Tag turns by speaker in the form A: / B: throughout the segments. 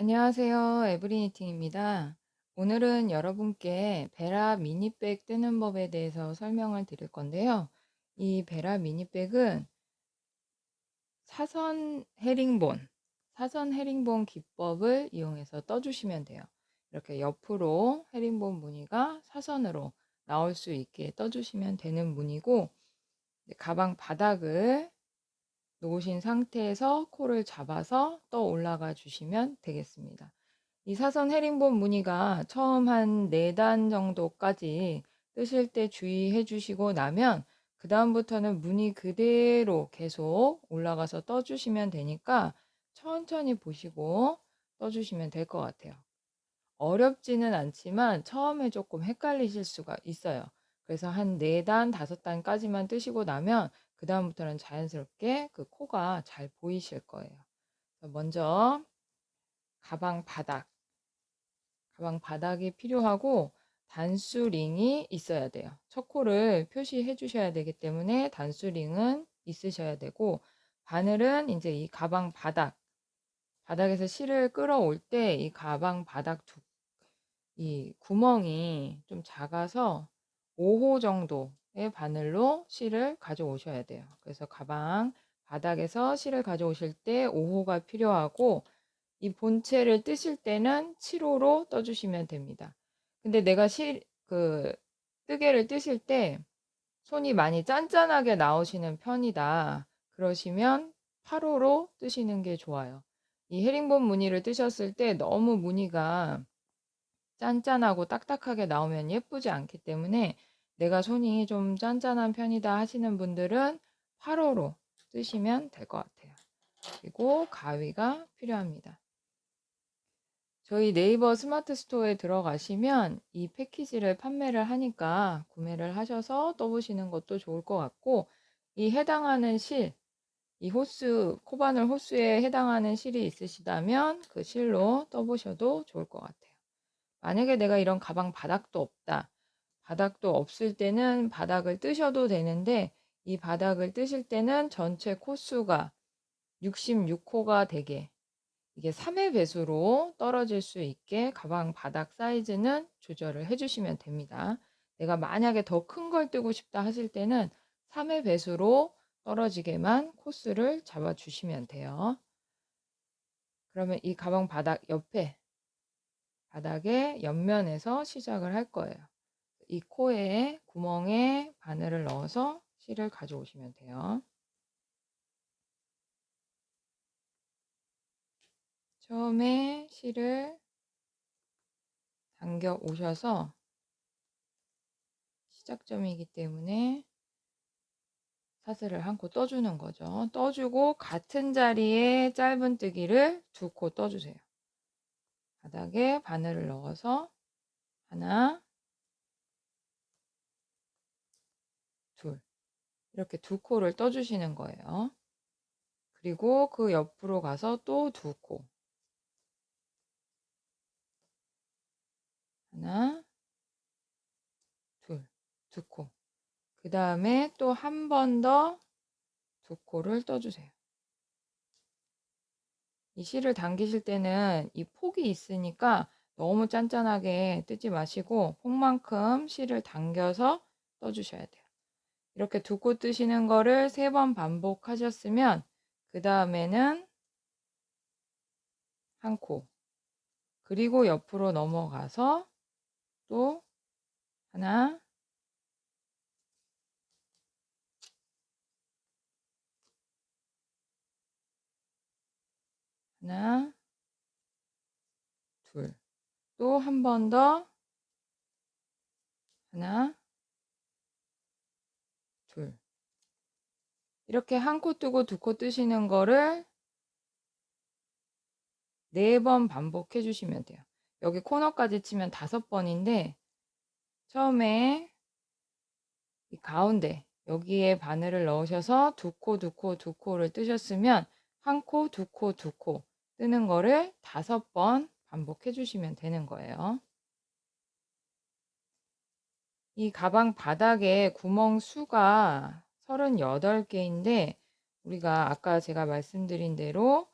A: 안녕하세요. 에브리니팅입니다. 오늘은 여러분께 베라 미니백 뜨는 법에 대해서 설명을 드릴 건데요. 이 베라 미니백은 사선 헤링본 기법을 이용해서 떠주시면 돼요. 이렇게 옆으로 헤링본 무늬가 사선으로 나올 수 있게 떠주시면 되는 무늬고, 가방 바닥을 놓으신 상태에서 코를 잡아서 떠 올라가 주시면 되겠습니다. 이 사선 헤링본 무늬가 처음 한 4단 정도까지 뜨실 때 주의해 주시고 나면 그 다음부터는 무늬 그대로 계속 올라가서 떠주시면 되니까 천천히 보시고 떠주시면 될 것 같아요. 어렵지는 않지만 처음에 조금 헷갈리실 수가 있어요. 그래서 한 4단, 5단까지만 뜨시고 나면 그 다음부터는 자연스럽게 그 코가 잘 보이실 거예요. 먼저 가방 바닥이 필요하고 단수링이 있어야 돼요. 첫 코를 표시해 주셔야 되기 때문에 단수링은 있으셔야 되고, 바늘은 이제 이 가방 바닥에서 실을 끌어올 때 이 가방 바닥 이 구멍이 좀 작아서 5호 정도의 바늘로 실을 가져오셔야 돼요. 그래서 가방 바닥에서 실을 가져오실 때 5호가 필요하고, 이 본체를 뜨실 때는 7호로 떠주시면 됩니다. 근데 내가 뜨개를 뜨실 때 손이 많이 짠짠하게 나오시는 편이다, 그러시면 8호로 뜨시는 게 좋아요. 이 헤링본 무늬를 뜨셨을 때 너무 무늬가 짠짠하고 딱딱하게 나오면 예쁘지 않기 때문에 내가 손이 좀 짠짠한 편이다 하시는 분들은 8호로 뜨시면 될 것 같아요. 그리고 가위가 필요합니다. 저희 네이버 스마트 스토어에 들어가시면 이 패키지를 판매를 하니까 구매를 하셔서 떠보시는 것도 좋을 것 같고, 이 해당하는 이 코바늘 호스에 해당하는 실이 있으시다면 그 실로 떠보셔도 좋을 것 같아요. 만약에 내가 이런 가방 바닥도 없다, 바닥도 없을 때는 바닥을 뜨셔도 되는데, 이 바닥을 뜨실 때는 전체 코수가 66호가 되게, 이게 3의 배수로 떨어질 수 있게 가방 바닥 사이즈는 조절을 해주시면 됩니다. 내가 만약에 더 큰 걸 뜨고 싶다 하실 때는 3의 배수로 떨어지게만 코스를 잡아주시면 돼요. 그러면 이 가방 바닥의 옆면에서 시작을 할 거예요. 이 코에 구멍에 바늘을 넣어서 실을 가져오시면 돼요. 처음에 실을 당겨 오셔서 시작점이기 때문에 사슬을 한 코 떠주는 거죠. 떠주고 같은 자리에 짧은뜨기를 2코 떠주세요. 바닥에 바늘을 넣어서 하나, 둘, 이렇게 2코를 떠주시는 거예요. 그리고 그 옆으로 가서 또 2코, 하나, 둘, 2코. 그 다음에 또 한 번 더 2코를 떠주세요. 이 실을 당기실 때는 이 폭이 있으니까 너무 짠짠하게 뜨지 마시고 폭만큼 실을 당겨서 떠주셔야 돼요. 이렇게 2코 뜨시는 거를 3번 반복하셨으면 그 다음에는 한 코, 그리고 옆으로 넘어가서 또 하나, 하나, 둘, 또 한 번 더 하나, 둘, 이렇게 한 코 뜨고 2코 뜨시는 거를 4번 반복해 주시면 돼요. 여기 코너까지 치면 5번인데 처음에 이 가운데 여기에 바늘을 넣으셔서 2코, 2코, 2코를 뜨셨으면 한 코, 2코, 2코 뜨는 거를 5번 반복해 주시면 되는 거예요. 이 가방 바닥에 구멍 수가 38개인데 우리가 아까 제가 말씀드린 대로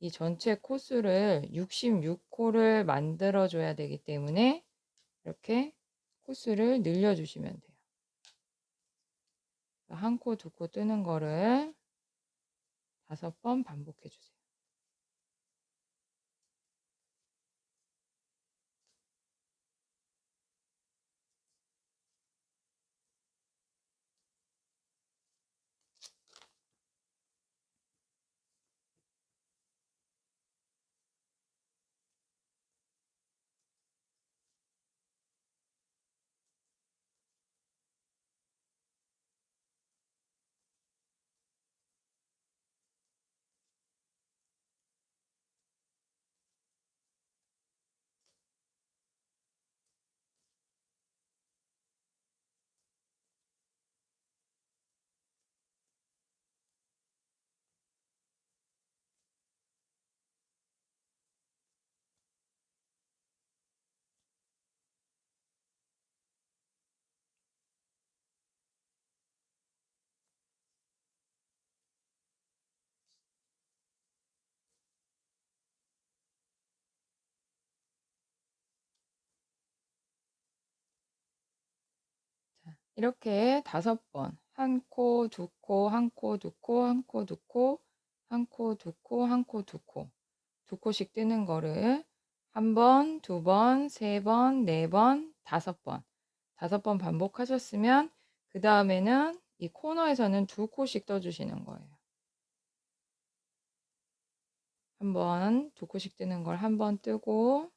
A: 이 전체 코스를 66코를 만들어 줘야 되기 때문에 이렇게 코스를 늘려 주시면 돼요. 한 코, 두 코 뜨는 거를 5번 반복해 주세요. 이렇게 5번, 한 코, 두 코, 한 코, 두 코, 한 코, 두 코, 한 코, 두 코, 한 코, 두 코, 두 코씩 뜨는 거를 한 번, 두 번, 세 번, 네 번, 5번, 5번 반복하셨으면 그 다음에는 이 코너에서는 두 코씩 떠주시는 거예요. 한 번, 두 코씩 뜨는 걸 한 번 뜨고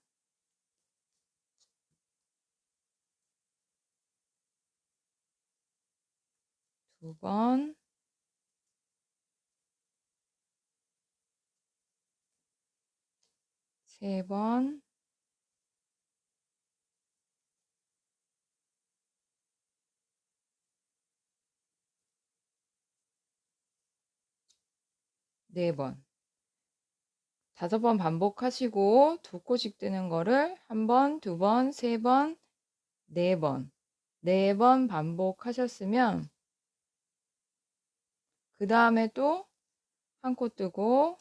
A: 두 번, 세 번, 네 번. 5번 반복하시고 두 코씩 뜨는 거를 한 번, 두 번, 세 번, 네 번, 4번 반복하셨으면 그 다음에 또 한 코 뜨고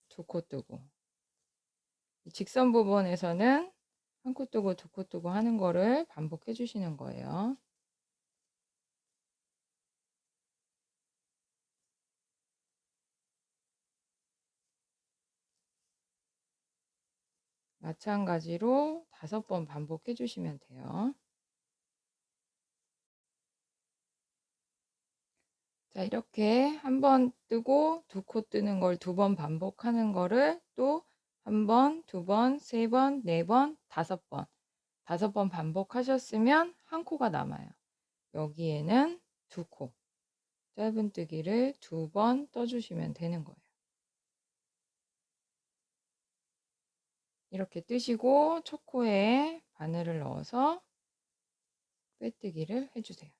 A: 두 코 뜨고 직선 부분에서는 한 코 뜨고 두 코 뜨고 하는 거를 반복해 주시는 거예요. 마찬가지로 5번 반복해 주시면 돼요. 자, 이렇게 한 번 뜨고 두 코 뜨는 걸 2번 반복하는 거를 또 한 번, 두 번, 세 번, 네 번, 5번. 5번 반복하셨으면 한 코가 남아요. 여기에는 두 코. 짧은뜨기를 2번 떠주시면 되는 거예요. 이렇게 뜨시고 첫 코에 바늘을 넣어서 빼뜨기를 해주세요.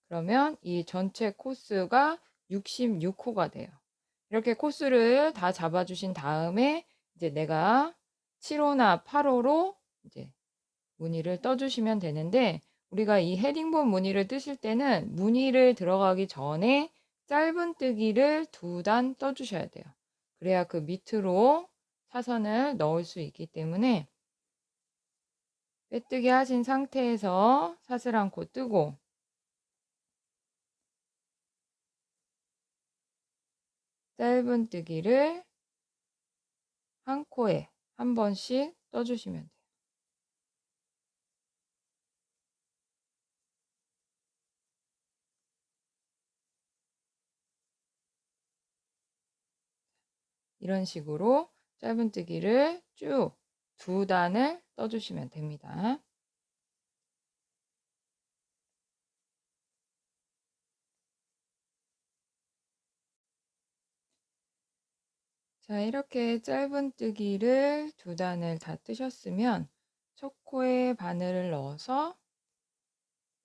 A: 그러면 이 전체 코스가 66코가 돼요. 이렇게 코스를 다 잡아주신 다음에 이제 내가 7호나 8호로 이제 무늬를 떠주시면 되는데 우리가 이 헤딩본 무늬를 뜨실 때는 무늬를 들어가기 전에 짧은뜨기를 2단 떠주셔야 돼요. 그래야 그 밑으로 사선을 넣을 수 있기 때문에 빼뜨기 하신 상태에서 사슬 한 코 뜨고 짧은뜨기를 한 코에 한 번씩 떠주시면 돼요. 이런 식으로 짧은뜨기를 쭉 2단을 떠주시면 됩니다. 자, 이렇게 짧은뜨기를 2단을 다 뜨셨으면 첫 코에 바늘을 넣어서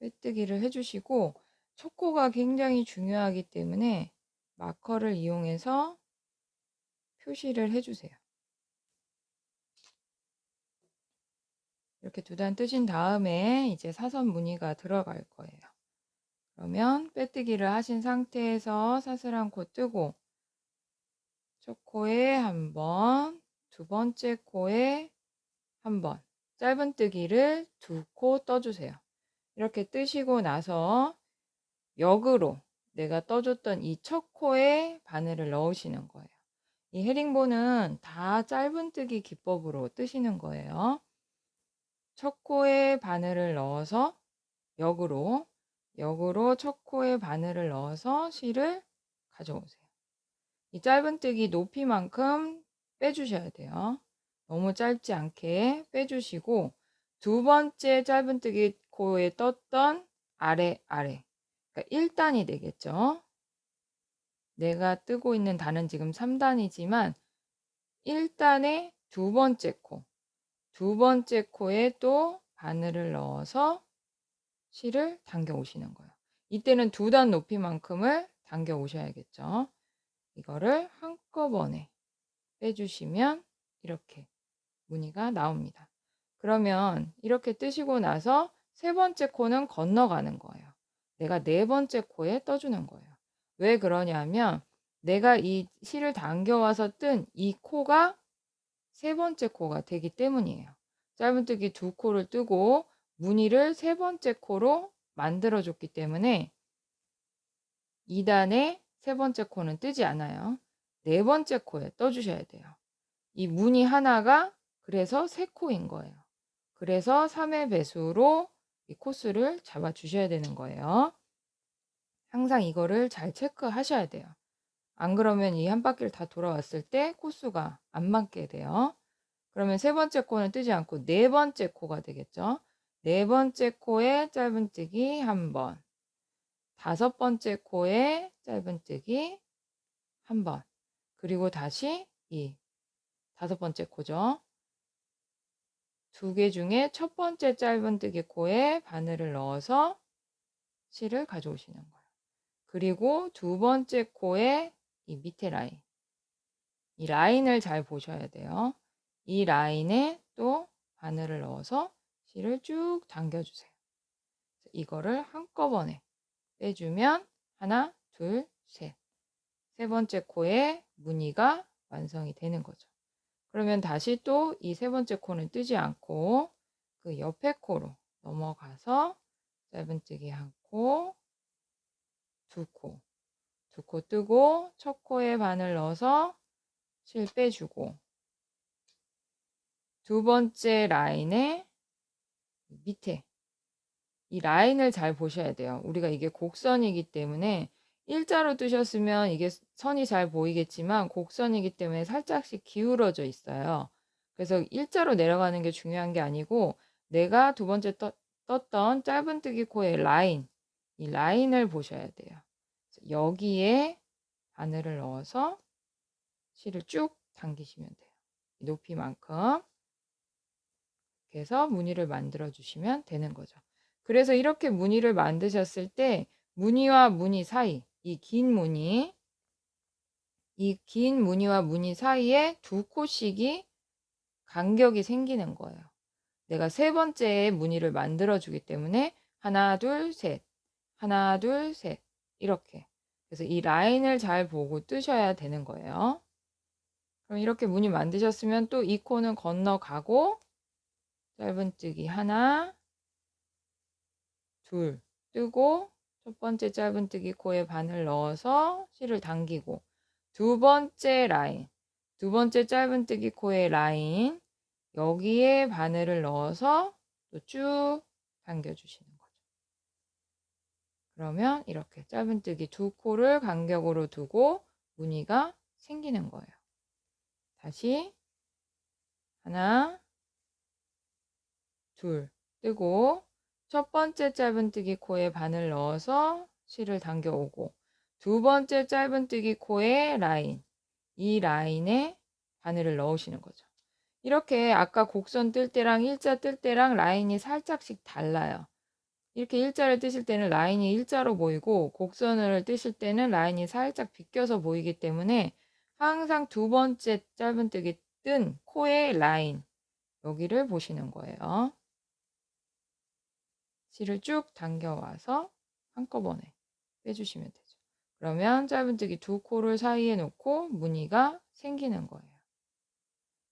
A: 빼뜨기를 해주시고 첫 코가 굉장히 중요하기 때문에 마커를 이용해서 표시를 해주세요. 이렇게 2단 뜨신 다음에 이제 사선 무늬가 들어갈 거예요. 그러면 빼뜨기를 하신 상태에서 사슬 한 코 뜨고 첫 코에 한 번, 두 번째 코에 한 번, 짧은뜨기를 2코 떠주세요. 이렇게 뜨시고 나서 역으로 내가 떠줬던 이 첫 코에 바늘을 넣으시는 거예요. 이 헤링본은 다 짧은뜨기 기법으로 뜨시는 거예요. 첫 코에 바늘을 넣어서 역으로 첫 코에 바늘을 넣어서 실을 가져오세요. 이 짧은뜨기 높이만큼 빼주셔야 돼요. 너무 짧지 않게 빼주시고, 두 번째 짧은뜨기 코에 떴던 아래, 그러니까 1단이 되겠죠. 내가 뜨고 있는 단은 지금 3단이지만 1단의 두 번째 코에 또 바늘을 넣어서 실을 당겨 오시는 거예요. 이때는 2단 높이만큼을 당겨 오셔야겠죠. 이거를 한꺼번에 빼주시면 이렇게 무늬가 나옵니다. 그러면 이렇게 뜨시고 나서 세 번째 코는 건너가는 거예요. 내가 네 번째 코에 떠주는 거예요. 왜 그러냐면 내가 이 실을 당겨와서 뜬 이 코가 세 번째 코가 되기 때문이에요. 짧은뜨기 2코를 뜨고 무늬를 세 번째 코로 만들어줬기 때문에 2단의 세 번째 코는 뜨지 않아요. 네 번째 코에 떠주셔야 돼요. 이 무늬 하나가 그래서 3코인 거예요. 그래서 3의 배수로 이 코수를 잡아 주셔야 되는 거예요. 항상 이거를 잘 체크하셔야 돼요. 안 그러면 이 한 바퀴를 다 돌아왔을 때 코수가 안 맞게 돼요. 그러면 세 번째 코는 뜨지 않고 네 번째 코가 되겠죠. 네 번째 코에 짧은뜨기 한 번, 다섯 번째 코에 짧은뜨기 한 번, 그리고 다시 이 다섯 번째 코죠. 2개 중에 첫 번째 짧은뜨기 코에 바늘을 넣어서 실을 가져오시는 거예요. 그리고 두 번째 코에 이 밑에 라인, 이 라인을 잘 보셔야 돼요. 이 라인에 또 바늘을 넣어서 실을 쭉 당겨주세요. 이거를 한꺼번에 빼주면 하나, 둘, 셋. 세 번째 코에 무늬가 완성이 되는 거죠. 그러면 다시 또 이 세 번째 코는 뜨지 않고 그 옆에 코로 넘어가서 짧은뜨기 한 코, 두 코 뜨고 첫 코에 바늘 넣어서 실 빼주고, 두 번째 라인에 밑에 이 라인을 잘 보셔야 돼요. 우리가 이게 곡선이기 때문에 일자로 뜨셨으면 이게 선이 잘 보이겠지만 곡선이기 때문에 살짝씩 기울어져 있어요. 그래서 일자로 내려가는 게 중요한 게 아니고 내가 두 번째 떴던 짧은뜨기 코의 라인, 이 라인을 보셔야 돼요. 여기에 바늘을 넣어서 실을 쭉 당기시면 돼요. 높이만큼. 이렇게 해서 무늬를 만들어 주시면 되는 거죠. 그래서 이렇게 무늬를 만드셨을 때 무늬와 무늬 사이, 이 긴 무늬와 무늬 사이에 2코씩이 간격이 생기는 거예요. 내가 세 번째 무늬를 만들어 주기 때문에 하나, 둘, 셋, 하나, 둘, 셋 이렇게. 그래서 이 라인을 잘 보고 뜨셔야 되는 거예요. 그럼 이렇게 무늬 만드셨으면 또 이 코는 건너가고 짧은뜨기 하나, 둘 뜨고 첫 번째 짧은뜨기 코에 바늘 넣어서 실을 당기고, 두 번째 라인, 두 번째 짧은뜨기 코에 라인, 여기에 바늘을 넣어서 또 쭉 당겨주시는 거죠. 그러면 이렇게 짧은뜨기 2코를 간격으로 두고 무늬가 생기는 거예요. 다시 하나, 둘 뜨고 첫 번째 짧은뜨기 코에 바늘 넣어서 실을 당겨 오고, 두 번째 짧은뜨기 코에 라인, 이 라인에 바늘을 넣으시는 거죠. 이렇게 아까 곡선 뜰 때랑 일자 뜰 때랑 라인이 살짝씩 달라요. 이렇게 일자를 뜨실 때는 라인이 일자로 보이고 곡선을 뜨실 때는 라인이 살짝 비껴서 보이기 때문에 항상 두 번째 짧은뜨기 뜬 코의 라인, 여기를 보시는 거예요. 실을 쭉 당겨와서 한꺼번에 빼주시면 되죠. 그러면 짧은뜨기 2코를 사이에 놓고 무늬가 생기는 거예요.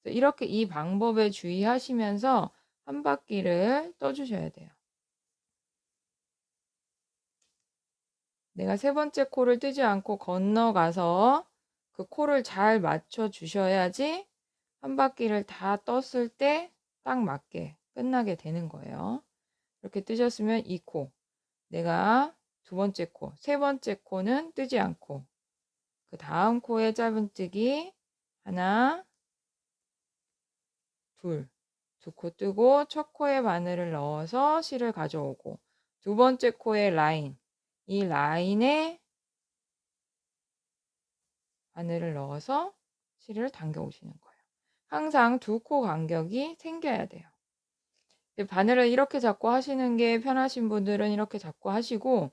A: 이렇게 이 방법에 주의하시면서 한 바퀴를 떠주셔야 돼요. 내가 세 번째 코를 뜨지 않고 건너가서 그 코를 잘 맞춰 주셔야지 한 바퀴를 다 떴을 때 딱 맞게 끝나게 되는 거예요. 이렇게 뜨셨으면 이 코, 내가 두 번째 코, 세 번째 코는 뜨지 않고 그 다음 코에 짧은뜨기 하나, 둘, 두 코 뜨고 첫 코에 바늘을 넣어서 실을 가져오고 두 번째 코에 라인, 이 라인에 바늘을 넣어서 실을 당겨 오시는 거예요. 항상 두 코 간격이 생겨야 돼요. 바늘을 이렇게 잡고 하시는 게 편하신 분들은 이렇게 잡고 하시고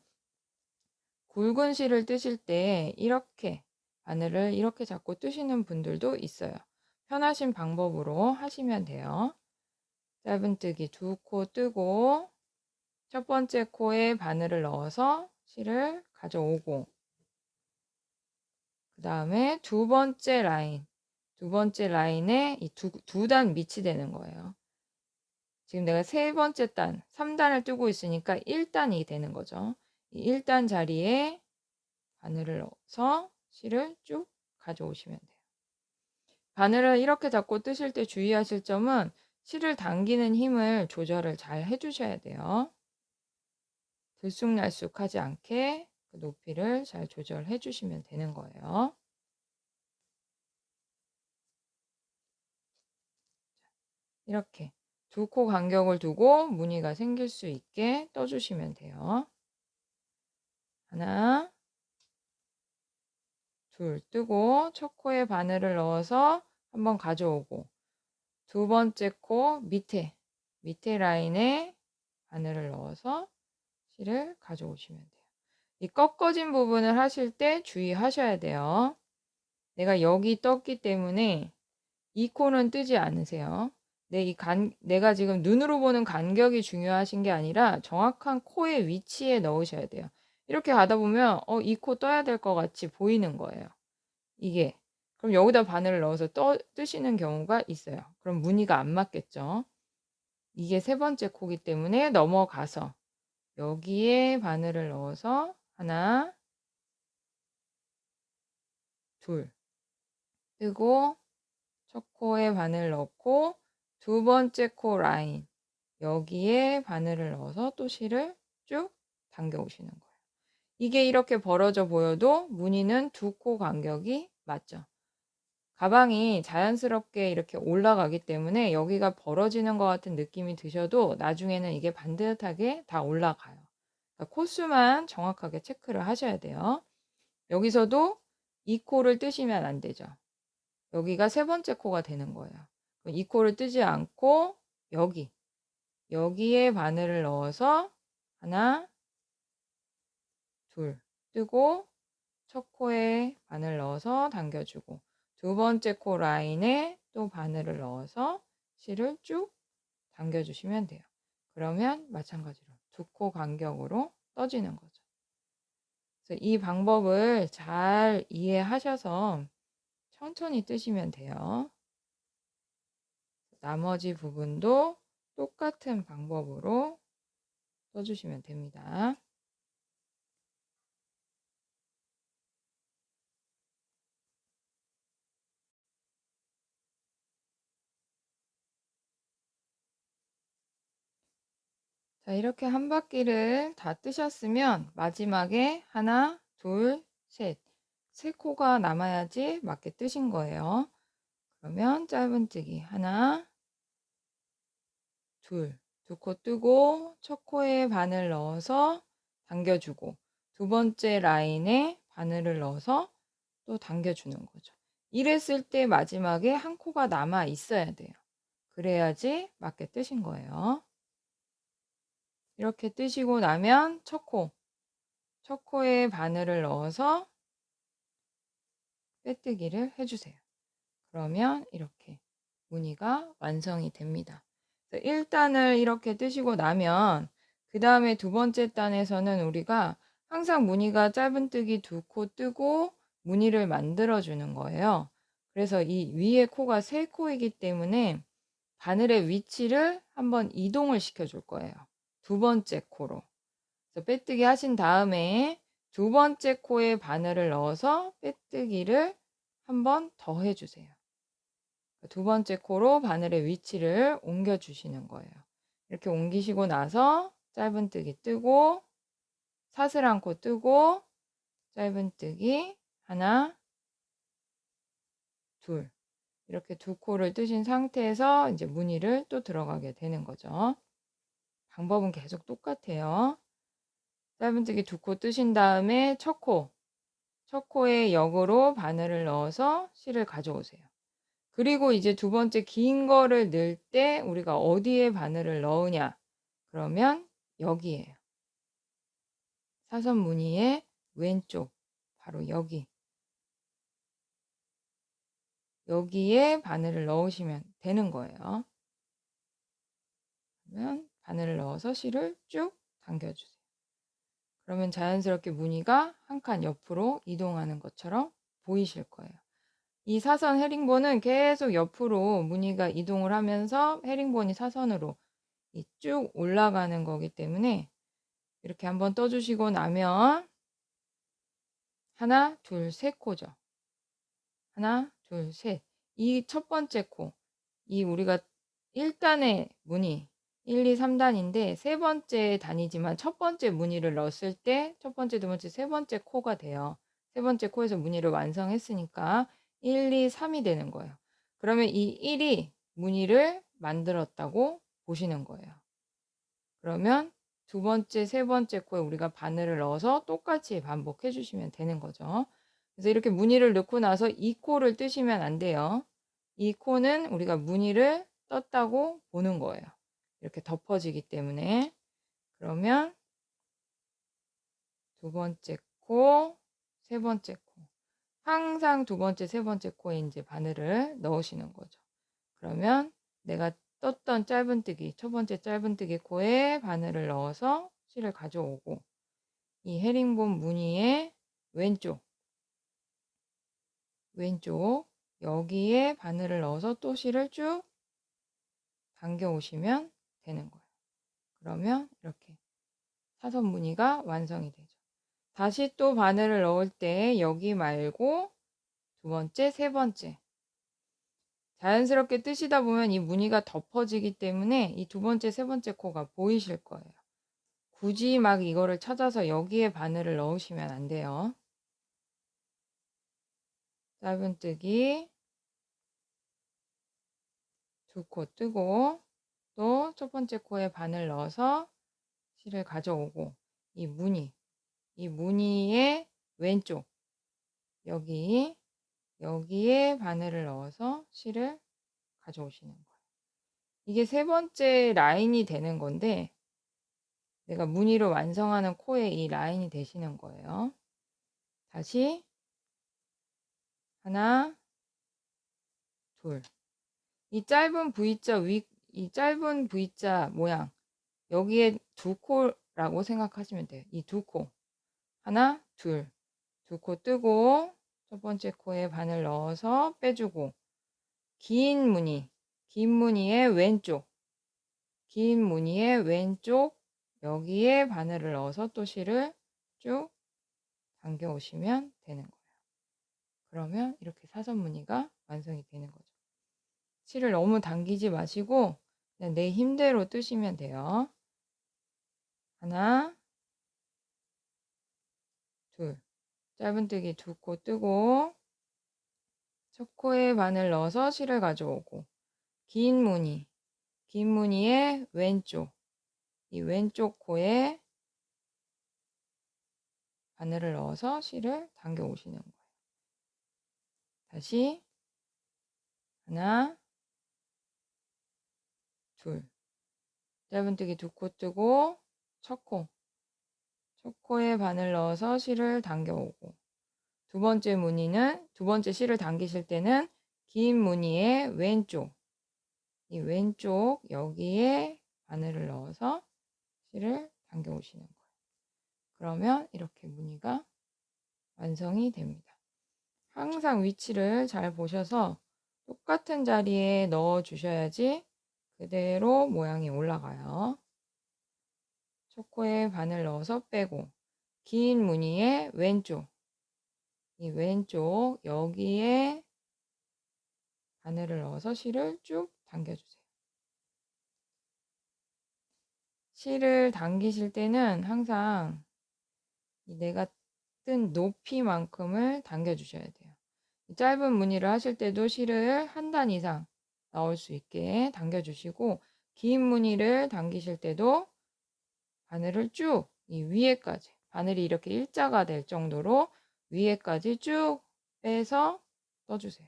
A: 굵은 실을 뜨실 때 이렇게 바늘을 이렇게 잡고 뜨시는 분들도 있어요. 편하신 방법으로 하시면 돼요. 짧은뜨기 두 코 뜨고 첫 번째 코에 바늘을 넣어서 실을 가져오고 그 다음에 두 번째 라인에 이 두 단 밑이 되는 거예요. 지금 내가 세 번째 단, 3단을 뜨고 있으니까 1단이 되는 거죠. 이 1단 자리에 바늘을 넣어서 실을 쭉 가져오시면 돼요. 바늘을 이렇게 잡고 뜨실 때 주의하실 점은 실을 당기는 힘을 조절을 잘 해주셔야 돼요. 들쑥날쑥하지 않게 그 높이를 잘 조절해 주시면 되는 거예요. 이렇게 두 코 간격을 두고 무늬가 생길 수 있게 떠주시면 돼요. 하나, 둘 뜨고 첫 코에 바늘을 넣어서 한번 가져오고 두 번째 코 밑에 라인에 바늘을 넣어서 실을 가져오시면 돼요. 이 꺾어진 부분을 하실 때 주의하셔야 돼요. 내가 여기 떴기 때문에 이 코는 뜨지 않으세요. 내가 지금 눈으로 보는 간격이 중요하신 게 아니라 정확한 코의 위치에 넣으셔야 돼요. 이렇게 가다 보면 이 코 떠야 될 것 같이 보이는 거예요. 이게. 그럼 여기다 바늘을 넣어서 뜨시는 경우가 있어요. 그럼 무늬가 안 맞겠죠. 이게 세 번째 코기 때문에 넘어가서 여기에 바늘을 넣어서 하나, 둘 뜨고 첫 코에 바늘 넣고 두 번째 코 라인 여기에 바늘을 넣어서 또 실을 쭉 당겨 오시는 거예요. 이게 이렇게 벌어져 보여도 무늬는 두 코 간격이 맞죠. 가방이 자연스럽게 이렇게 올라가기 때문에 여기가 벌어지는 것 같은 느낌이 드셔도 나중에는 이게 반듯하게 다 올라가요. 그러니까 코수만 정확하게 체크를 하셔야 돼요. 여기서도 이 코를 뜨시면 안 되죠. 여기가 세 번째 코가 되는 거예요. 이 코를 뜨지 않고 여기에 바늘을 넣어서 하나, 둘 뜨고 첫 코에 바늘 넣어서 당겨주고 두 번째 코 라인에 또 바늘을 넣어서 실을 쭉 당겨주시면 돼요. 그러면 마찬가지로 두 코 간격으로 떠지는 거죠. 그래서 이 방법을 잘 이해하셔서 천천히 뜨시면 돼요. 나머지 부분도 똑같은 방법으로 떠주시면 됩니다. 자, 이렇게 한 바퀴를 다 뜨셨으면 마지막에 하나, 둘, 셋, 세 코가 남아야지 맞게 뜨신 거예요. 그러면 짧은뜨기 하나, 둘, 두 코 뜨고 첫 코에 바늘 넣어서 당겨주고 두 번째 라인에 바늘을 넣어서 또 당겨주는 거죠. 이랬을 때 마지막에 한 코가 남아 있어야 돼요. 그래야지 맞게 뜨신 거예요. 이렇게 뜨시고 나면 첫 코에 바늘을 넣어서 빼뜨기를 해주세요. 그러면 이렇게 무늬가 완성이 됩니다. 1단을 이렇게 뜨시고 나면 그 다음에 두 번째 단에서는 우리가 항상 무늬가 짧은뜨기 두 코 뜨고 무늬를 만들어 주는 거예요. 그래서 이 위에 코가 세 코이기 때문에 바늘의 위치를 한번 이동을 시켜줄 거예요. 두 번째 코로. 그래서 빼뜨기 하신 다음에 두 번째 코에 바늘을 넣어서 빼뜨기를 한번 더 해주세요. 두 번째 코로 바늘의 위치를 옮겨주시는 거예요. 이렇게 옮기시고 나서 짧은뜨기 뜨고 사슬한 코 뜨고 짧은뜨기 하나, 둘 이렇게 두 코를 뜨신 상태에서 이제 무늬를 또 들어가게 되는 거죠. 방법은 계속 똑같아요. 짧은뜨기 두 코 뜨신 다음에 첫 코에 역으로 바늘을 넣어서 실을 가져오세요. 그리고 이제 두 번째 긴 거를 넣을 때 우리가 어디에 바늘을 넣으냐? 그러면 여기에요. 사선 무늬의 왼쪽, 바로 여기에 바늘을 넣으시면 되는 거예요. 그러면 바늘을 넣어서 실을 쭉 당겨주세요. 그러면 자연스럽게 무늬가 한 칸 옆으로 이동하는 것처럼 보이실 거예요. 이 사선 헤링본은 계속 옆으로 무늬가 이동을 하면서 헤링본이 사선으로 쭉 올라가는 거기 때문에 이렇게 한번 떠주시고 나면 하나, 둘, 셋 코죠. 하나, 둘, 셋. 이 첫 번째 코, 이 우리가 1단의 무늬, 1, 2, 3단인데 세 번째 단이지만 첫 번째 무늬를 넣었을 때 첫 번째, 두 번째, 세 번째 코가 돼요. 세 번째 코에서 무늬를 완성했으니까 1, 2, 3이 되는 거예요. 그러면 이 1이 무늬를 만들었다고 보시는 거예요. 그러면 두 번째, 세 번째 코에 우리가 바늘을 넣어서 똑같이 반복해 주시면 되는 거죠. 그래서 이렇게 무늬를 넣고 나서 이 코를 뜨시면 안 돼요. 이 코는 우리가 무늬를 떴다고 보는 거예요. 이렇게 덮어지기 때문에. 그러면 두 번째 코, 세 번째 코. 항상 두 번째, 세 번째 코에 이제 바늘을 넣으시는 거죠. 그러면 내가 떴던 짧은뜨기, 첫 번째 짧은뜨기 코에 바늘을 넣어서 실을 가져오고 이 헤링본 무늬의 왼쪽 여기에 바늘을 넣어서 또 실을 쭉 당겨 오시면 되는 거예요. 그러면 이렇게 사선 무늬가 완성이 되죠. 다시 또 바늘을 넣을 때 여기 말고 두 번째, 세 번째 자연스럽게 뜨시다 보면 이 무늬가 덮어지기 때문에 이 두 번째, 세 번째 코가 보이실 거예요. 굳이 막 이거를 찾아서 여기에 바늘을 넣으시면 안 돼요. 짧은뜨기 두 코 뜨고 또 첫 번째 코에 바늘 넣어서 실을 가져오고 이 무늬의 왼쪽 여기에 바늘을 넣어서 실을 가져오시는 거예요. 이게 세 번째 라인이 되는 건데 내가 무늬를 완성하는 코에 이 라인이 되시는 거예요. 다시 하나, 둘. 이 짧은 V자 모양 여기에 두 코라고 생각하시면 돼요. 이 두 코. 하나, 둘. 두 코 뜨고 첫 번째 코에 바늘 넣어서 빼주고 긴 무늬의 왼쪽 여기에 바늘을 넣어서 또 실을 쭉 당겨 오시면 되는 거예요. 그러면 이렇게 사선 무늬가 완성이 되는 거죠. 실을 너무 당기지 마시고 그냥 내 힘대로 뜨시면 돼요. 하나, 둘. 짧은뜨기 두 코 뜨고 첫 코에 바늘 넣어서 실을 가져오고 긴 무늬의 이 왼쪽 코에 바늘을 넣어서 실을 당겨 오시는 거예요. 다시 하나, 둘. 짧은뜨기 두 코 뜨고 첫 코에 바늘 넣어서 실을 당겨 오고 두 번째 실을 당기실 때는 긴 무늬의 이 왼쪽 여기에 바늘을 넣어서 실을 당겨 오시는 거예요. 그러면 이렇게 무늬가 완성이 됩니다. 항상 위치를 잘 보셔서 똑같은 자리에 넣어 주셔야지 그대로 모양이 올라가요. 초코에 반을 넣어서 빼고 긴 무늬의 왼쪽, 이 왼쪽 여기에 바늘을 넣어서 실을 쭉 당겨주세요. 실을 당기실 때는 항상 내가 뜬 높이만큼을 당겨주셔야 돼요. 짧은 무늬를 하실 때도 실을 한 단 이상 나올 수 있게 당겨주시고, 긴 무늬를 당기실 때도 바늘을 쭉 이 위에까지, 바늘이 이렇게 일자가 될 정도로 위에까지 쭉 빼서 떠주세요.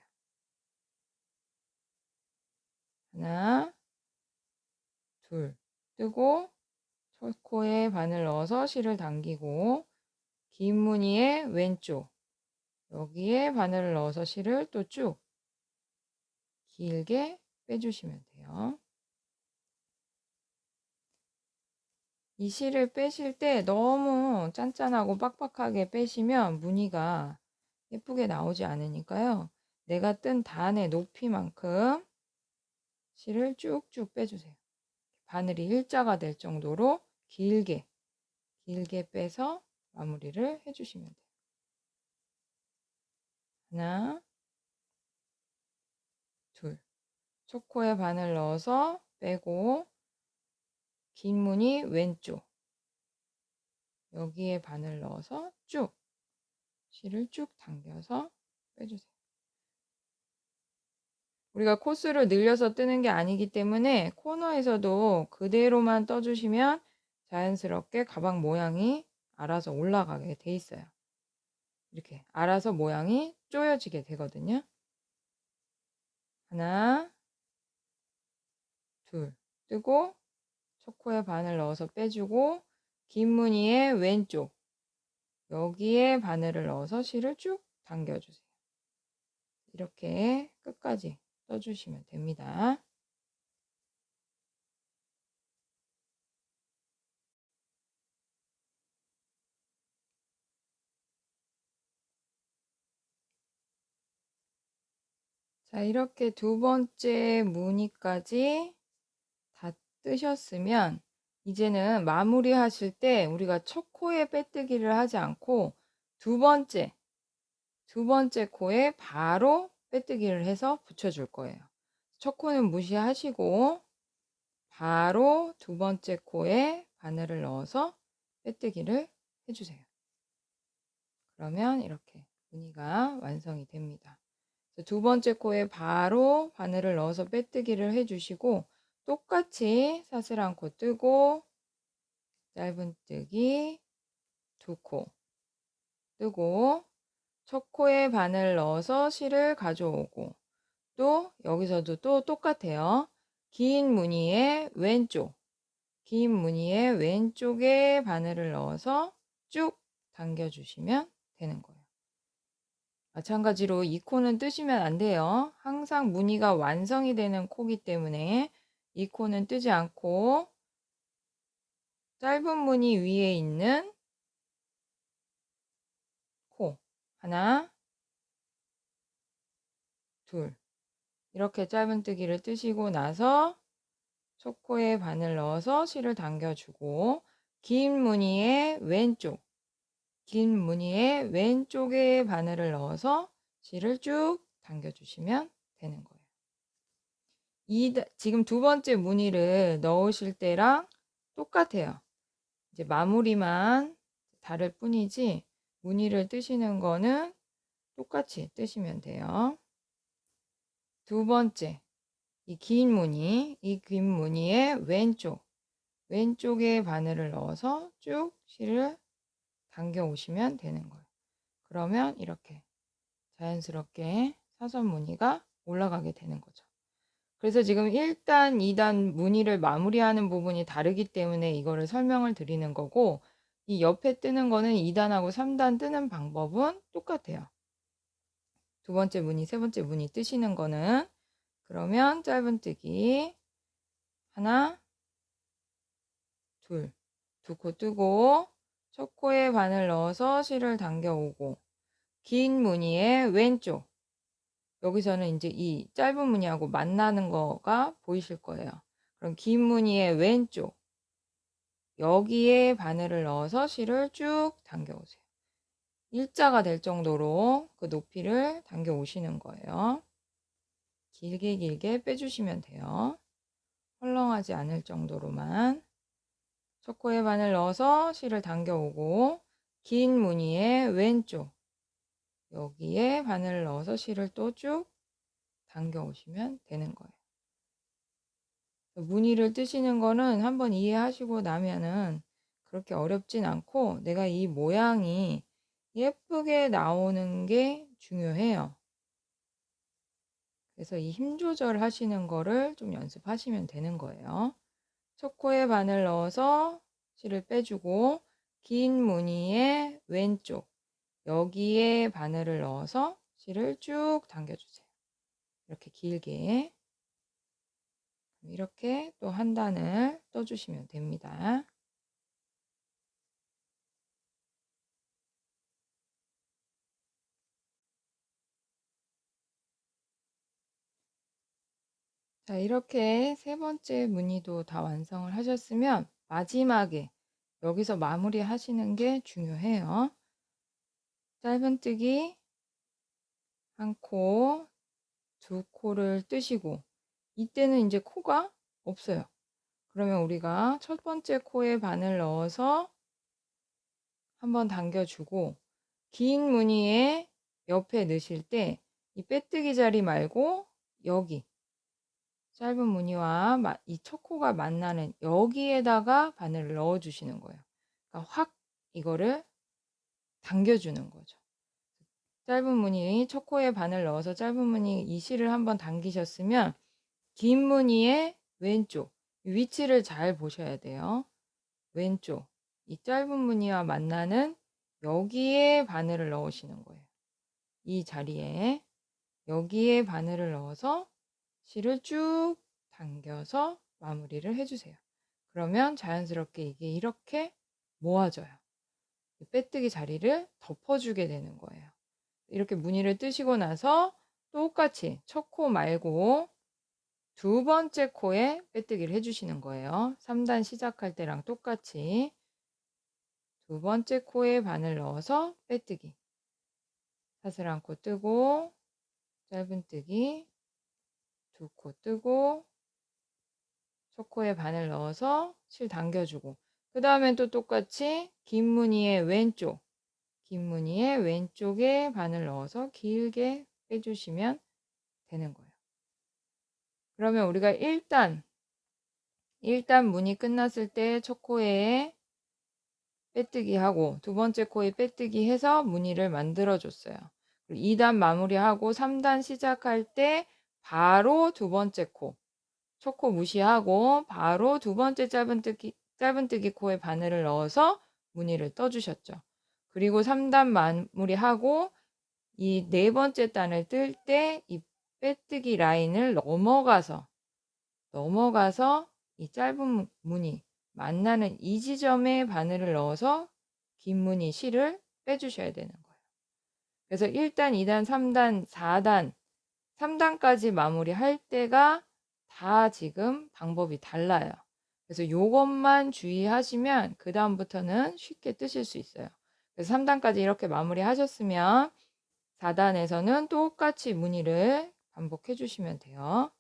A: 하나, 둘, 뜨고 초코에 바늘 넣어서 실을 당기고, 긴 무늬의 왼쪽 여기에 바늘을 넣어서 실을 또 쭉 길게 빼주시면 돼요. 이 실을 빼실 때 너무 짠짠하고 빡빡하게 빼시면 무늬가 예쁘게 나오지 않으니까요. 내가 뜬 단의 높이만큼 실을 쭉쭉 빼주세요. 바늘이 일자가 될 정도로 길게 빼서 마무리를 해주시면 돼요. 하나, 둘. 초코에 바늘 넣어서 빼고, 긴 무늬 왼쪽 여기에 바늘 넣어서 쭉 실을 쭉 당겨서 빼주세요. 우리가 코스를 늘려서 뜨는 게 아니기 때문에 코너에서도 그대로만 떠주시면 자연스럽게 가방 모양이 알아서 올라가게 돼 있어요. 이렇게 알아서 모양이 조여지게 되거든요. 하나, 둘, 뜨고 초코에 바늘 넣어서 빼주고, 긴 무늬의 왼쪽 여기에 바늘을 넣어서 실을 쭉 당겨주세요. 이렇게 끝까지 떠주시면 됩니다. 자, 이렇게 두 번째 무늬까지 다 뜨셨으면 이제는 마무리 하실 때 우리가 첫 코에 빼뜨기를 하지 않고 두 번째 코에 바로 빼뜨기를 해서 붙여줄 거예요. 첫 코는 무시하시고 바로 두 번째 코에 바늘을 넣어서 빼뜨기를 해주세요. 그러면 이렇게 무늬가 완성이 됩니다. 두 번째 코에 바로 바늘을 넣어서 빼뜨기를 해주시고, 똑같이 사슬한 코 뜨고 짧은뜨기 두 코 뜨고, 첫 코에 바늘 넣어서 실을 가져오고, 또 여기서도 또 똑같아요. 긴 무늬의 왼쪽에 바늘을 넣어서 쭉 당겨주시면 되는 거예요. 마찬가지로 이 코는 뜨시면 안 돼요. 항상 무늬가 완성이 되는 코기 때문에 이 코는 뜨지 않고 짧은 무늬 위에 있는 코 하나, 둘 이렇게 짧은뜨기를 뜨시고 나서 첫 코에 바늘 넣어서 실을 당겨주고, 긴 무늬의 왼쪽에 바늘을 넣어서 실을 쭉 당겨주시면 되는 거예요. 지금 두 번째 무늬를 넣으실 때랑 똑같아요. 이제 마무리만 다를 뿐이지 무늬를 뜨시는 거는 똑같이 뜨시면 돼요. 두 번째, 이 긴 무늬의 왼쪽에 바늘을 넣어서 쭉 실을 당겨 오시면 되는 거예요. 그러면 이렇게 자연스럽게 사선 무늬가 올라가게 되는 거죠. 그래서 지금 1단, 2단 무늬를 마무리하는 부분이 다르기 때문에 이거를 설명을 드리는 거고, 이 옆에 뜨는 거는 2단하고 3단 뜨는 방법은 똑같아요. 두 번째 무늬, 세 번째 무늬 뜨시는 거는, 그러면 짧은뜨기 하나, 둘, 두 코 뜨고 첫 코에 바늘 넣어서 실을 당겨오고, 긴 무늬의 왼쪽. 여기서는 이제 이 짧은 무늬하고 만나는 거가 보이실 거예요. 그럼 긴 무늬의 왼쪽. 여기에 바늘을 넣어서 실을 쭉 당겨 오세요. 일자가 될 정도로 그 높이를 당겨 오시는 거예요. 길게 길게 빼주시면 돼요. 헐렁하지 않을 정도로만. 첫 코에 바늘 넣어서 실을 당겨 오고, 긴 무늬의 왼쪽. 여기에 바늘을 넣어서 실을 또 쭉 당겨 오시면 되는 거예요. 무늬를 뜨시는 거는 한번 이해하시고 나면은 그렇게 어렵진 않고, 내가 이 모양이 예쁘게 나오는 게 중요해요. 그래서 이 힘 조절 하시는 거를 좀 연습하시면 되는 거예요. 첫 코에 바늘 넣어서 실을 빼주고, 긴 무늬의 왼쪽. 여기에 바늘을 넣어서 실을 쭉 당겨주세요. 이렇게 길게. 이렇게 또 한 단을 떠주시면 됩니다. 자, 이렇게 세 번째 무늬도 다 완성을 하셨으면 마지막에 여기서 마무리 하시는 게 중요해요. 짧은뜨기 한 코, 두 코를 뜨시고, 이때는 이제 코가 없어요. 그러면 우리가 첫 번째 코에 바늘 넣어서 한번 당겨주고, 긴 무늬에 옆에 넣으실 때 이 빼뜨기 자리 말고 여기 짧은 무늬와 이 첫 코가 만나는 여기에다가 바늘을 넣어 주시는 거예요. 그러니까 확 이거를 당겨주는 거죠. 짧은 무늬 첫 코에 바늘 넣어서 짧은 무늬 이 실을 한번 당기셨으면 긴 무늬의 왼쪽 위치를 잘 보셔야 돼요. 왼쪽 이 짧은 무늬와 만나는 여기에 바늘을 넣으시는 거예요. 이 자리에 여기에 바늘을 넣어서 실을 쭉 당겨서 마무리를 해주세요. 그러면 자연스럽게 이게 이렇게 모아져요. 빼뜨기 자리를 덮어주게 되는 거예요. 이렇게 무늬를 뜨시고 나서 똑같이 첫 코 말고 두 번째 코에 빼뜨기를 해주시는 거예요. 3단 시작할 때랑 똑같이 두 번째 코에 바늘 넣어서 빼뜨기. 사슬 한 코 뜨고 짧은뜨기 두 코 뜨고 첫 코에 바늘 넣어서 실 당겨주고, 그 다음엔 또 똑같이 긴 무늬의 왼쪽, 긴 무늬의 왼쪽에 바늘 넣어서 길게 빼주시면 되는 거예요. 그러면 우리가 1단 무늬 끝났을 때 첫 코에 빼뜨기 하고 두 번째 코에 빼뜨기 해서 무늬를 만들어 줬어요. 2단 마무리하고 3단 시작할 때 바로 두 번째 코, 첫 코 무시하고 바로 두 번째 짧은뜨기 코에 바늘을 넣어서 무늬를 떠주셨죠. 그리고 3단 마무리하고 이 네 번째 단을 뜰 때 이 빼뜨기 라인을 넘어가서 이 짧은 무늬 만나는 이 지점에 바늘을 넣어서 긴 무늬 실을 빼주셔야 되는 거예요. 그래서 1단, 2단, 3단, 4단, 3단까지 마무리할 때가 다 지금 방법이 달라요. 그래서 요것만 주의하시면 그 다음부터는 쉽게 뜨실 수 있어요. 그래서 3단까지 이렇게 마무리 하셨으면 4단에서는 똑같이 무늬를 반복해 주시면 돼요.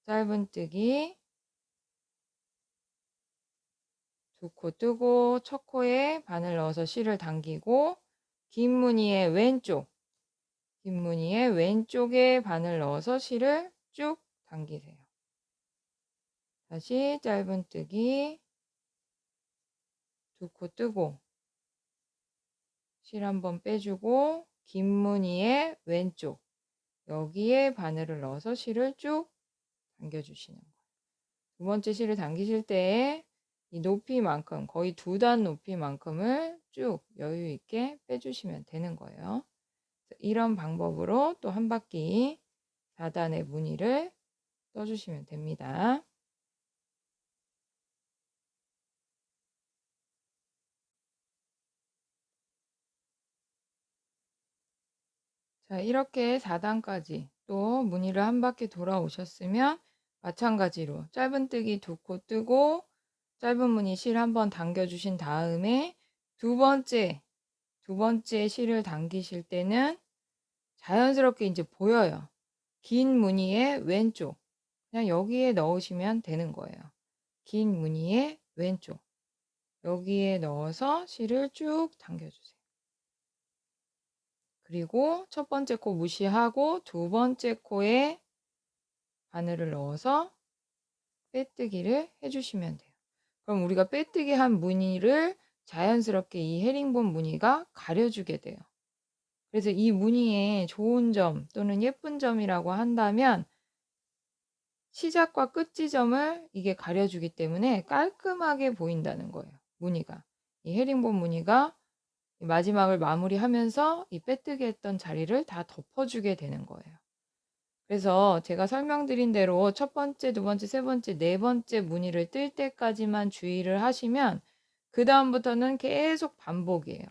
A: 짧은뜨기 두 코 뜨고 첫 코에 바늘 넣어서 실을 당기고 긴 무늬의 왼쪽에 바늘 넣어서 실을 쭉 당기세요. 다시 짧은뜨기 두 코 뜨고 실 한번 빼주고 긴 무늬의 왼쪽 여기에 바늘을 넣어서 실을 쭉 당겨주시는 거예요. 두 번째 실을 당기실 때 이 높이만큼 거의 2단 높이만큼을 쭉 여유 있게 빼주시면 되는 거예요. 이런 방법으로 또 한 바퀴 4단의 무늬를 떠주시면 됩니다. 자, 이렇게 4단까지 또 무늬를 한 바퀴 돌아오셨으면 마찬가지로 짧은뜨기 2코 뜨고 짧은 무늬 실 한번 당겨주신 다음에 두 번째 실을 당기실 때는 자연스럽게 이제 보여요. 긴 무늬의 왼쪽. 그냥 여기에 넣으시면 되는 거예요. 긴 무늬의 왼쪽. 여기에 넣어서 실을 쭉 당겨주세요. 그리고 첫 번째 코 무시하고 두 번째 코에 바늘을 넣어서 빼뜨기를 해주시면 돼요. 그럼 우리가 빼뜨기 한 무늬를 자연스럽게 이 헤링본 무늬가 가려주게 돼요. 그래서 이 무늬의 좋은 점 또는 예쁜 점이라고 한다면 시작과 끝 지점을 이게 가려주기 때문에 깔끔하게 보인다는 거예요. 무늬가. 이 헤링본 무늬가 마지막을 마무리하면서 이 빼뜨기 했던 자리를 다 덮어주게 되는 거예요. 그래서 제가 설명드린 대로 첫 번째, 두 번째, 세 번째, 네 번째 무늬를 뜰 때까지만 주의를 하시면 그 다음부터는 계속 반복이에요.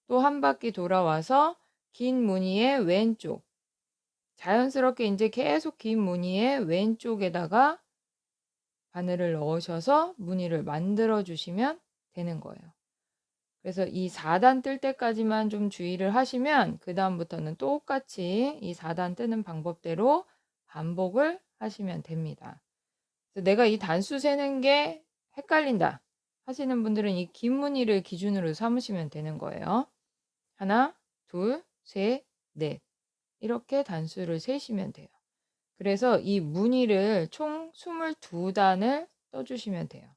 A: 또 한 바퀴 돌아와서 긴 무늬의 왼쪽, 자연스럽게 이제 계속 긴 무늬의 왼쪽에다가 바늘을 넣으셔서 무늬를 만들어 주시면 되는 거예요. 그래서 이 4단 뜰 때까지만 좀 주의를 하시면 그 다음부터는 똑같이 이 4단 뜨는 방법대로 반복을 하시면 됩니다. 그래서 내가 이 단수 세는 게 헷갈린다 하시는 분들은 이 긴 무늬를 기준으로 삼으시면 되는 거예요. 하나, 둘, 셋, 넷 이렇게 단수를 세시면 돼요. 그래서 이 무늬를 총 22단을 떠주시면 돼요.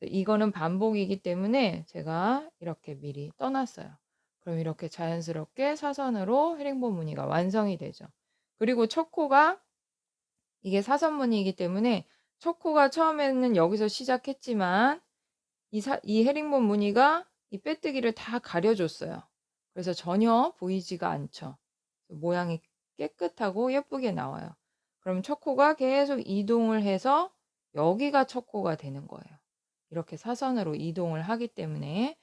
A: 이거는 반복이기 때문에 제가 이렇게 미리 떠놨어요. 그럼 이렇게 자연스럽게 사선으로 헤링본 무늬가 완성이 되죠. 그리고 첫 코가 이게 사선 무늬이기 때문에 첫 코가 처음에는 여기서 시작했지만 이 헤링본 무늬가 이 빼뜨기를 다 가려줬어요. 그래서 전혀 보이지가 않죠. 모양이 깨끗하고 예쁘게 나와요. 그럼 첫 코가 계속 이동을 해서 여기가 첫 코가 되는 거예요. 이렇게 사선으로 이동을 하기 때문에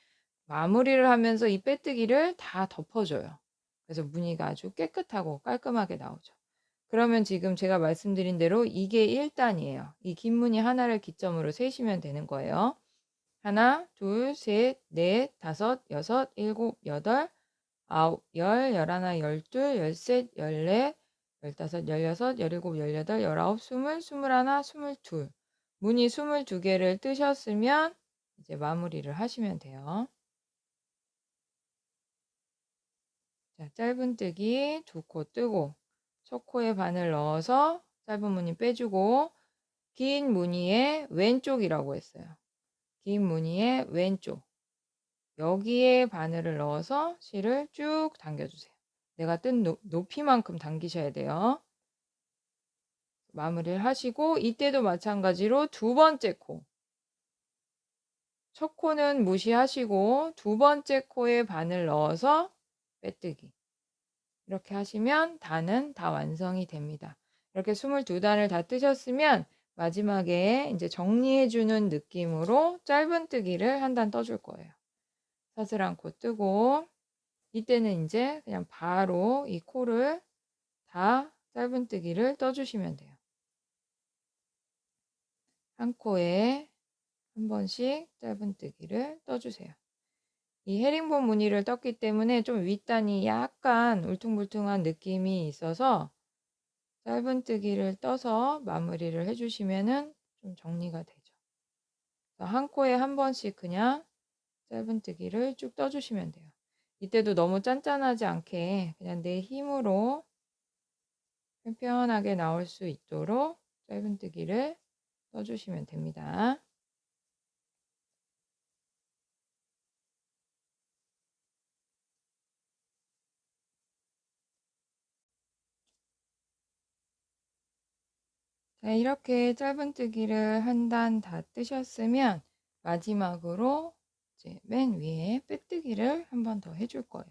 A: 마무리를 하면서 이 빼뜨기를 다 덮어줘요. 그래서 무늬가 아주 깨끗하고 깔끔하게 나오죠. 그러면 지금 제가 말씀드린 대로 이게 1단이에요. 이 긴 무늬 하나를 기점으로 세시면 되는 거예요. 하나, 둘, 셋, 넷, 다섯, 여섯, 일곱, 여덟, 아홉, 열, 열하나, 열둘, 열셋, 열넷, 열다섯, 열여섯, 열일곱, 열여덟, 열아홉, 스물, 스물하나, 스물둘. 무늬 22개를 뜨셨으면 이제 마무리를 하시면 돼요. 자, 짧은뜨기 2코 뜨고 첫 코에 바늘 넣어서 짧은 무늬 빼주고 긴 무늬의 왼쪽이라고 했어요. 긴 무늬의 왼쪽. 여기에 바늘을 넣어서 실을 쭉 당겨주세요. 내가 뜬 높이만큼 당기셔야 돼요. 마무리를 하시고 이때도 마찬가지로 두 번째 코. 첫 코는 무시하시고 두 번째 코에 바늘 넣어서 빼뜨기. 이렇게 하시면 단은 다 완성이 됩니다. 이렇게 22단을 다 뜨셨으면 마지막에 이제 정리해주는 느낌으로 짧은뜨기를 한 단 떠줄 거예요. 사슬 한코 뜨고 이때는 이제 그냥 바로 이 코를 다 짧은뜨기를 떠주시면 돼요. 한 코에 한 번씩 짧은뜨기를 떠주세요. 이 헤링본 무늬를 떴기 때문에 좀 윗단이 약간 울퉁불퉁한 느낌이 있어서 짧은뜨기를 떠서 마무리를 해주시면은 좀 정리가 되죠. 한 코에 한 번씩 그냥 짧은뜨기를 쭉 떠주시면 돼요. 이때도 너무 짠짠하지 않게 그냥 내 힘으로 편편하게 나올 수 있도록 짧은뜨기를 떠주시면 됩니다. 자, 이렇게 짧은뜨기를 한 단 다 뜨셨으면 마지막으로 이제 맨 위에 빼뜨기를 한 번 더 해줄 거예요.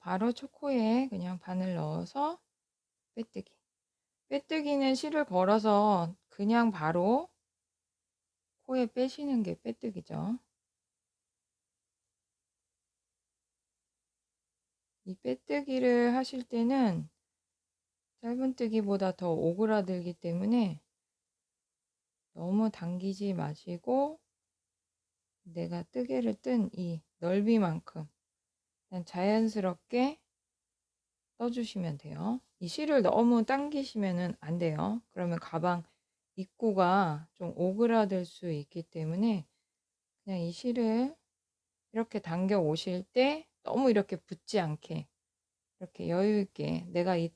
A: 바로 초코에 그냥 바늘 넣어서 빼뜨기. 빼뜨기는 실을 걸어서 그냥 바로 코에 빼시는 게 빼뜨기죠. 이 빼뜨기를 하실 때는 짧은뜨기보다 더 오그라들기 때문에 너무 당기지 마시고 내가 뜨개를 뜬 이 넓이만큼 그냥 자연스럽게 떠주시면 돼요. 이 실을 너무 당기시면 안 돼요. 그러면 가방 입구가 좀 오그라들 수 있기 때문에 그냥 이 실을 이렇게 당겨 오실 때 너무 이렇게 붙지 않게 이렇게 여유 있게 내가 이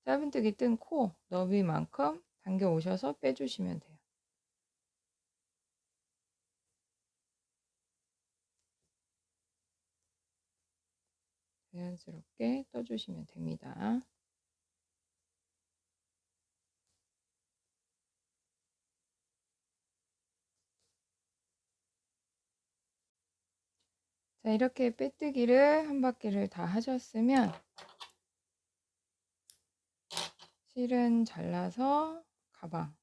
A: 짧은뜨기 뜬 코 너비만큼 당겨 오셔서 빼주시면 돼요. 자연스럽게 떠주시면 됩니다. 자, 이렇게 빼뜨기를 한 바퀴를 다 하셨으면 실은 잘라서 가방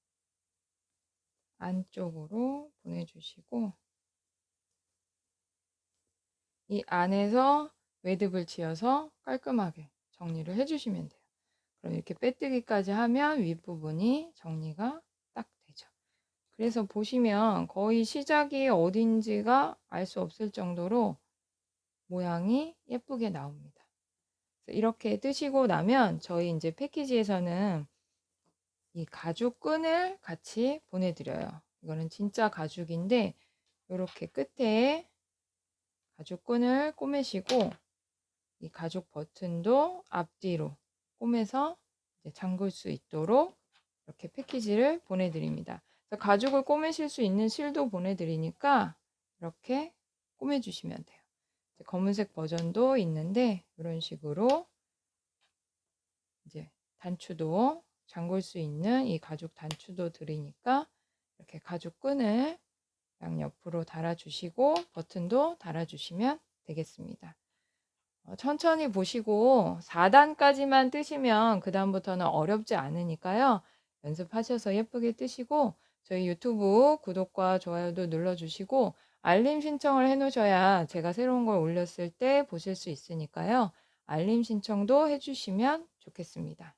A: 안쪽으로 보내주시고 이 안에서 매듭을 지어서 깔끔하게 정리를 해주시면 돼요. 그럼 이렇게 빼뜨기까지 하면 윗부분이 정리가 딱 되죠. 그래서 보시면 거의 시작이 어딘지가 알 수 없을 정도로 모양이 예쁘게 나옵니다. 이렇게 뜨시고 나면 저희 이제 패키지에서는 이 가죽 끈을 같이 보내드려요. 이거는 진짜 가죽인데 이렇게 끝에 가죽 끈을 꼬매시고 이 가죽 버튼도 앞뒤로 꼬매서 이제 잠글 수 있도록 이렇게 패키지를 보내드립니다. 가죽을 꼬매실 수 있는 실도 보내드리니까 이렇게 꼬매주시면 돼요. 검은색 버전도 있는데 이런 식으로 이제 단추도 잠글 수 있는 이 가죽 단추도 드리니까 이렇게 가죽 끈을 양옆으로 달아주시고 버튼도 달아주시면 되겠습니다. 천천히 보시고 4단까지만 뜨시면 그 다음부터는 어렵지 않으니까요. 연습하셔서 예쁘게 뜨시고 저희 유튜브 구독과 좋아요도 눌러주시고 알림 신청을 해놓으셔야 제가 새로운 걸 올렸을 때 보실 수 있으니까요. 알림 신청도 해주시면 좋겠습니다.